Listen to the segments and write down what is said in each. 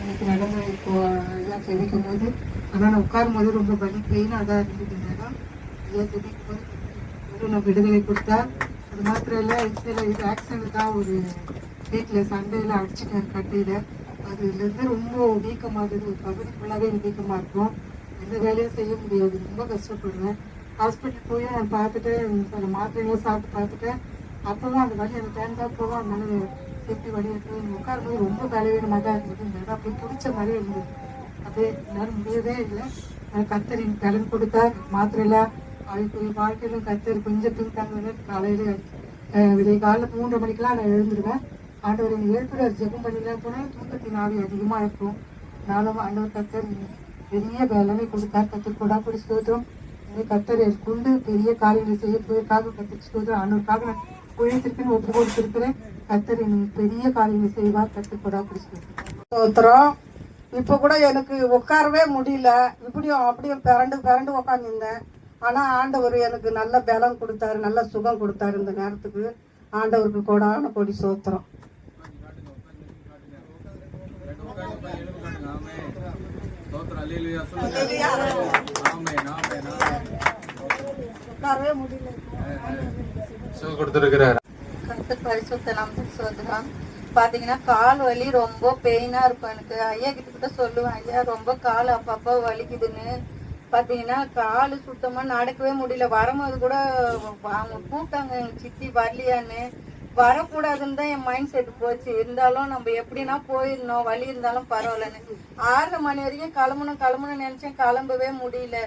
எனக்கு நடந்து இப்போ எல்லாம் ஜெபிக்கும் போது ஆனால் நான் உட்காரும் போது ரொம்ப வலி பெயினாக தான் இருந்தது மேடம். ஐயா ஜெபிக்கும் போது நான் விடுதலை கொடுத்தா. அது மாத்திரம் இல்லை, சில இது ஆக்சிடென்ட் தான் ஒரு வீட்டில் சண்டையில் அடிச்சுட்டேன் கட்டியில். அதுலேருந்து ரொம்ப வீக்கமாகுது, ஒரு பகுதி ஃபுல்லாகவே வீக்கமாக இருக்கும். எந்த வேலையும் செய்ய முடியாது, ரொம்ப கஷ்டப்படுவேன். ஹாஸ்பிட்டல் போய் நான் பார்த்துட்டேன், சில மாத்திரைகளும் சாப்பிட்டு பார்த்துட்டேன். அப்பவும் அந்த வலி அந்த டைம் தான் போகும். அதனால எப்படி வலி எடுத்து உட்காரும்போது ரொம்ப பலவீனமாக தான் இருந்தது. மேடம் அப்படியே பிடிச்ச மாதிரி இருந்தது. அப்படியே என்னால் முடியவே இல்லை. கத்தரின் பலன் கொடுத்தா மாத்திரைலாம் அவருக்கு வாழ்க்கையிலும் கத்தர் கொஞ்சம் பின்தாங்க. காலையில் விடிய காலையில் 3:30 மணிக்கெலாம் நான் எழுந்துருவேன். ஆண்டவர் என்னை எழுப்புறார். ஜெபம் பண்ணிலாம் போனால் தூக்கத்தின் ஆவி அதிகமாக இருக்கும். நானும் ஆண்டவர் கத்தர் பெரிய பலனை கொடுத்தார். கத்தர் கொடா கொடி ஸ்தோத்திரம். கத்தர் கொண்டு பெரிய காரியங்களை செய்ய போயிருக்காக கத்தர் ஸ்தோத்திரம். ஆண்டவருக்காக நான் உழைத்திருக்கேன்னு ஒப்பு கொடுத்திருக்கிறேன். கத்தர் எனக்கு பெரிய காரியங்களை செய்வார். கத்தர் கொடா கொடி ஸ்தோத்திரம். இப்போ கூட எனக்கு உட்காரவே முடியல, இப்படியும் அப்படியும் பிறண்டு உட்காந்துருந்தேன். ஆனால் ஆண்டவர் எனக்கு நல்ல பலம் கொடுத்தாரு, நல்ல சுகம் கொடுத்தாரு. இந்த நேரத்துக்கு ஆண்டவருக்கு கோடான கோடி ஸ்தோத்திரம். உட்காரவே முடியல. பரிசுத்த நாமத்துக்கு ஸ்தோத்திரம். பாத்தீங்கன்னா கால் வலி ரொம்ப பெயினா இருக்கும். எனக்கு ஐயா கிட்ட சொல்லுவேன், ஐயா ரொம்ப கால் அப்பப்போ வலிக்குதுன்னு. பாத்தீங்கன்னா கால் சுத்தமா நடக்கவே முடியல. வரும்போது கூட அவங்க கூப்பிட்டாங்க எங்க சித்தி வரலையான்னு. வரக்கூடாதுன்னு தான் என் மைண்ட் செட் போச்சு. இருந்தாலும் நம்ம எப்படின்னா போயிடணும், வலி இருந்தாலும் பரவாயில்லன்னு 6 மணி வரைக்கும் கிளம்பணும்னு நினைச்சேன். கிளம்பவே முடியல.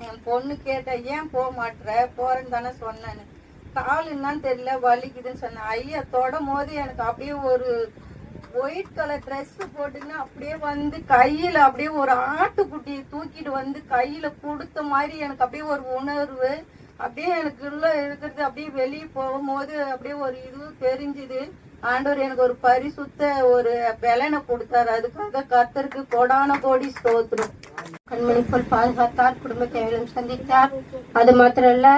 என் பொண்ணு கேட்ட, ஏன் போக மாட்டேற, போறேன்னு தானே சொன்னேன்னு. கால் என்னன்னு தெரியல, வலிக்குதுன்னு சொன்னேன். ஐயா தொடும் போது எனக்கு அப்படியே ஒரு ஒயிட் கலர் ட்ரெஸ் போட்டுன்னு அப்படியே வந்து கையில அப்படியே ஒரு ஆட்டுக்குட்டியை தூக்கிட்டு வந்து கையில கொடுத்த மாதிரி எனக்கு அப்படியே ஒரு உணர்வு. அப்படியே எனக்கு உள்ள இருக்கிறது அப்படியே வெளியே போகும்போது அப்படியே ஒரு இது தெரிஞ்சுது. ஆண்டவர் எனக்கு ஒரு பரிசுத்த ஒரு பலனை கொடுத்தாரு. அதுக்காக கர்த்தருக்கு கோடான கோடி ஸ்தோத்திரம். கண்மணி போல் பாதுகாத்தார், குடும்ப தேவையும் சந்தித்தார். அது மாத்திரம் இல்ல,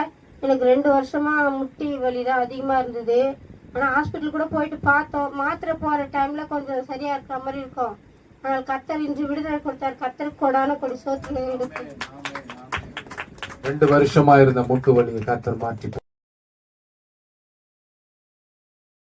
எனக்கு 2 வருஷமா முட்டி வலி தான் அதிகமா இருந்தது. ஆனா ஹாஸ்பிட்டல் கூட போயிட்டு பார்த்தோம். மாத்திரை போற டைம்ல கொஞ்சம் சரியா இருக்கிற மாதிரி இருக்கும். ஆனால் கர்த்தர் இன்று விடுதலை கொடுத்தார். கர்த்தருக்கு கோடான கொடி ஸ்தோத்திரம். 2 வருஷமா இருந்த முட்டு வலியை கர்த்தர் மாற்றி